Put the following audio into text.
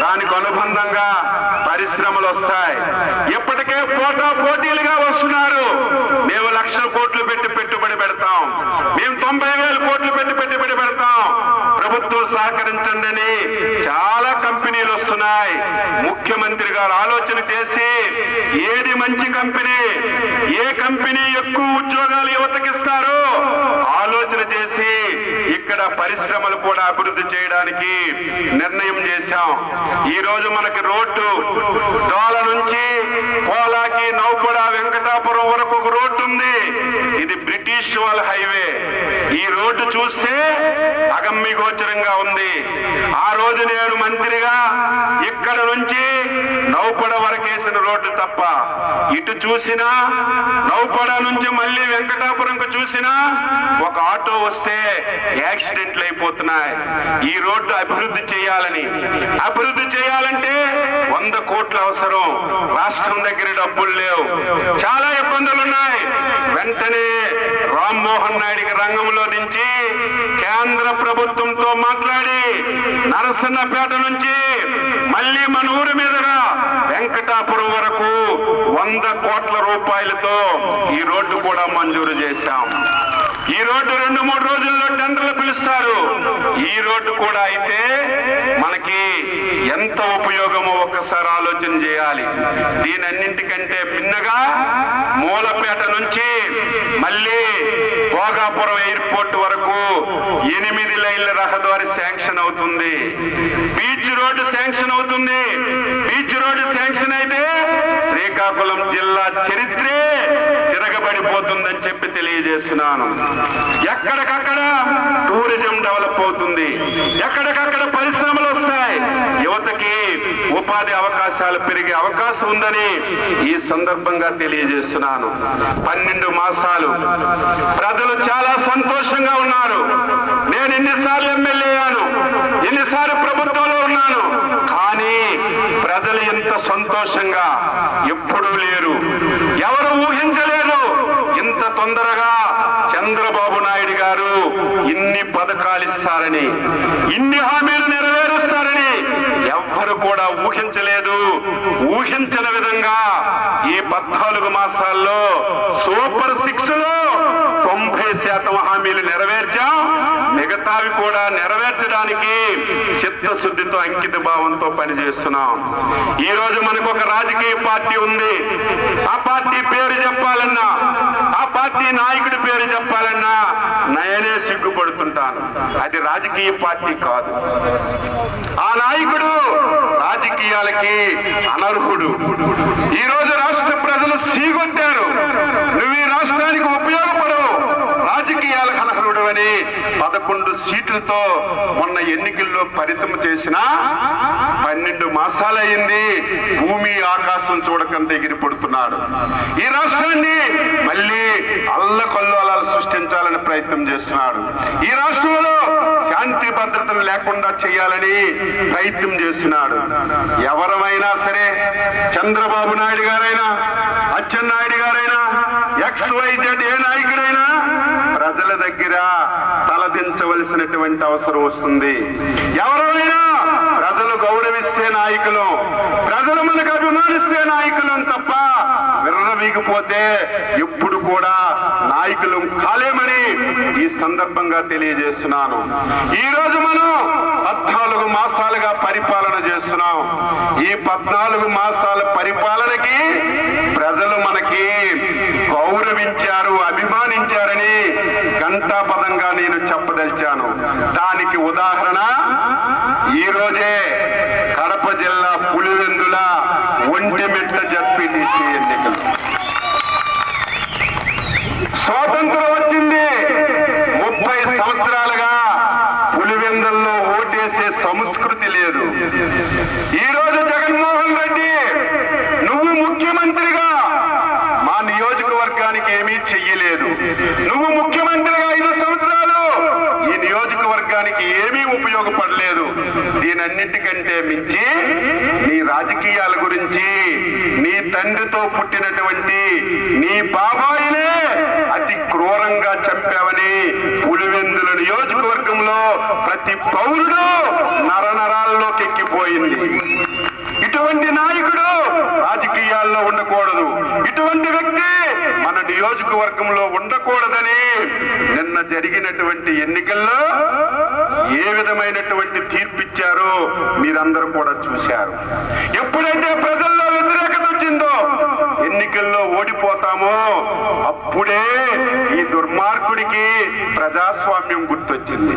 దానికి అనుబంధంగా పరిశ్రమలు వస్తాయి. ఇప్పటికే పోటీలుగా వస్తున్నారు. మేము 1,00,000 కోట్లు పెట్టి పెట్టుబడి పెడతాం, మేము 90,000 కోట్లు పెట్టి పెట్టుబడి పెడతాం, ప్రభుత్వం సహకరించండి అని చాలా కంపెనీలు వస్తున్నాయి. ముఖ్యమంత్రి గారు ఆలోచన చేసి ఏది మంచి కంపెనీ, ఏ కంపెనీ ఎక్కువ ఉద్యోగాలు యువతకిస్తారో ఆలోచన చేసి ఇక్కడ పరిశ్రమలు కూడా అభివృద్ధి చేయడానికి నిర్ణయం చేశాం. ఈ రోజు మనకి రోడ్డు దోల నుంచి పోలాకి, నౌపడ, వెంకటాపురం వరకు ఒక రోడ్డు ఉంది. ఇది బ్రిటిష్ వాళ్ళ హైవే. ఈ రోడ్డు చూస్తే అగమ్య గోచరంగా ఉంది. ఆ రోజు నేను మంత్రిగా ఇక్కడ నుంచి నౌపడ వరకేసిన రోడ్డు తప్ప ఇటు చూసినా, నౌపడ నుంచి మళ్ళీ వెంకటాపురంకు చూసినా ఒక ఆటో వస్తే యాక్సిడెంట్లు అయిపోతున్నాయి. ఈ రోడ్డు అభివృద్ధి చేయాలంటే 100 కోట్లు అవసరం. రాష్ట్రం దగ్గర డబ్బులు లేవు, చాలా ఇబ్బందులు ఉన్నాయి. వెంటనే రామ్మోహన్ నాయుడికి రంగంలో నుంచి కేంద్ర ప్రభుత్వంతో మాట్లాడి నరసన్నపేట నుంచి మళ్ళీ మన ఊరి మీదుగా వెంకటాపురం వరకు 100 కోట్ల రూపాయలతో ఈ రోడ్డు కూడా మంజూరు చేశాం. ఈ రోడ్డు 2-3 రోజుల్లో టెండర్లు పిలుస్తారు. ఈ రోడ్డు కూడా అయితే మనకి ఎంత ఉపయోగమో ఒక్కసారి ఆలోచన చేయాలి. దీనన్నింటికంటే భిన్నగా మూలపేట నుంచి మళ్ళీ భోగాపురం ఎయిర్పోర్ట్ వరకు 8 లైన్ల రహదారి శాంక్షన్ అవుతుంది. బీచ్ రోడ్డు శాంక్షన్ అవుతుంది. బీచ్ రోడ్డు శాంక్షన్ అయితే శ్రీకాకుళం జిల్లా చరిత్రే తిరగబడిపోతుందని చెప్పి తెలియజేస్తున్నాను. ఎక్కడికక్కడ టూరిజం డెవలప్ అవుతుంది, ఎక్కడికక్కడ పరిశ్రమలు వస్తాయి, యువతకి ఉపాధి అవకాశాలు పెరిగే అవకాశం ఉందని ఈ సందర్భంగా తెలియజేస్తున్నాను. 12 మాసాలు ప్రజలు చాలా సంతోషంగా ఉన్నారు. నేను ఎన్నిసార్లు ఎమ్మెల్యే అయ్యాను, ఎన్నిసార్లు ప్రభుత్వంలో ఉన్నాను, కానీ ప్రజలు ఇంత సంతోషంగా ఎప్పుడూ లేరు. ఎవరు ఊహించలేరు ఇంత తొందరగా చంద్రబాబు నాయుడు గారు ఇన్ని పథకాలు ఇస్తారని, ఇన్ని హామీలు నెరవేరుస్తారని ఎవ్వరు కూడా ఊహించలేదు. ఊహించని విధంగా ఈ 14 మాసాల్లో సూపర్ 6 లో 90% హామీలు నెరవేర్చాం. మిగతావి కూడా నెరవేర్చడానికి చిత్తశుద్ధితో, అంకిత భావంతో పనిచేస్తున్నాం. ఈ రోజు మనకు ఒక రాజకీయ పార్టీ ఉంది. ఆ పార్టీ పేరు చెప్పాలన్నా, ఆ పార్టీ నాయకుడి పేరు చెప్పాలన్నా నేనే సిగ్గుపడుతుంటాను. అది రాజకీయ పార్టీ కాదు. ఆ నాయకుడు రాజకీయాలకి అనర్హుడు. ఈ రోజు రాష్ట్ర ప్రజలు సీగొట్టారు. నువ్వు ఈ రాష్ట్రానికి ఉపయోగపడవు, రాజకీయాలకు అనర్హుడు అని 11 సీట్లతో మొన్న ఎన్నికల్లో పరితం చేసిన 12 మాసాలయ్యింది. భూమి ఆకాశం చూడకంటే ఎగిరి పడుతున్నాడు. ఈ రాష్ట్రాన్ని మళ్ళీ అల్లకల్లోలాలు సృష్టించాలని ప్రయత్నం చేస్తున్నాడు. ఈ రాష్ట్రంలో శాంతి భద్రతలు లేకుండా చేయాలని ప్రయత్నం చేస్తున్నాడు. ఎవరమైనా సరే, చంద్రబాబు నాయుడు గారైనా, అచ్చెన్నాయుడు గారైనా, XYZ ఏ నాయకుడైనా ప్రజల దగ్గర తలదించవలసినటువంటి అవసరం వస్తుంది. ఎవరైనా ప్రజలు గౌరవిస్తే నాయకులు, ప్రజలు మనకు అభిమానిస్తే నాయకులం తప్ప విర్రవీగిపోతే ఎప్పుడు కూడా నాయకులు కాలేమని ఈ సందర్భంగా తెలియజేస్తున్నాను. ఈ రోజు మనం 14 మాసాలుగా పరిపాలన చేస్తున్నాం. ఈ 14 మాసాల పరిపాలనకి ప్రజలు మనకి గౌరవించారు, అభిమానించారని ఘంటాపదంగా నేను చెప్పదలిచాను. దానికి ఉదాహరణ ఈ రోజే కడప జిల్లా పులివెందుల ఒంటిమిట్ట జడ్పీటీసీ ఎన్నికలు. స్వాతంత్రం వచ్చింది, 30 సంవత్సరాలుగా పులివెందుల్లో ఓటేసే సంస్కృతి లేదు. ఈ రోజు జగన్మోహన్ రెడ్డి నువ్వు ముఖ్యమంత్రిగా మా నియోజకవర్గానికి ఏమీ చెయ్యలేదు. నువ్వు ముఖ్యమంత్రిగా 5 సంవత్సరాలు ఈ నియోజకవర్గానికి ఏమీ ఉపయోగపడలేదు. దీనన్నిటికంటే మించి నీ రాజకీయాల గురించి, నీ తండ్రితో పుట్టినటువంటి నీ బాబాయినే అతి క్రూరంగా చంపావని పులివెందుల నియోజకవర్గంలో ప్రతి పౌరుడు నరనరాల్లోకి ఎక్కిపోయింది. పోయింది. ఇటువంటి నాయకుడు రాజకీయాల్లో ఉండకూడదు, ఇటువంటి వ్యక్తి మన నియోజకవర్గంలో ఉండకూడదని నిన్న జరిగినటువంటి ఎన్నికల్లో ఏ విధమైనటువంటి తీర్పిచ్చారో మీరందరూ కూడా చూశారు. ఎప్పుడైతే ప్రజల్లో వ్యతిరేకత వచ్చిందో, ఎన్నికల్లో ఓడిపోతామో అప్పుడే ఈ దుర్మార్గుడికి ప్రజాస్వామ్యం గుర్తొచ్చింది.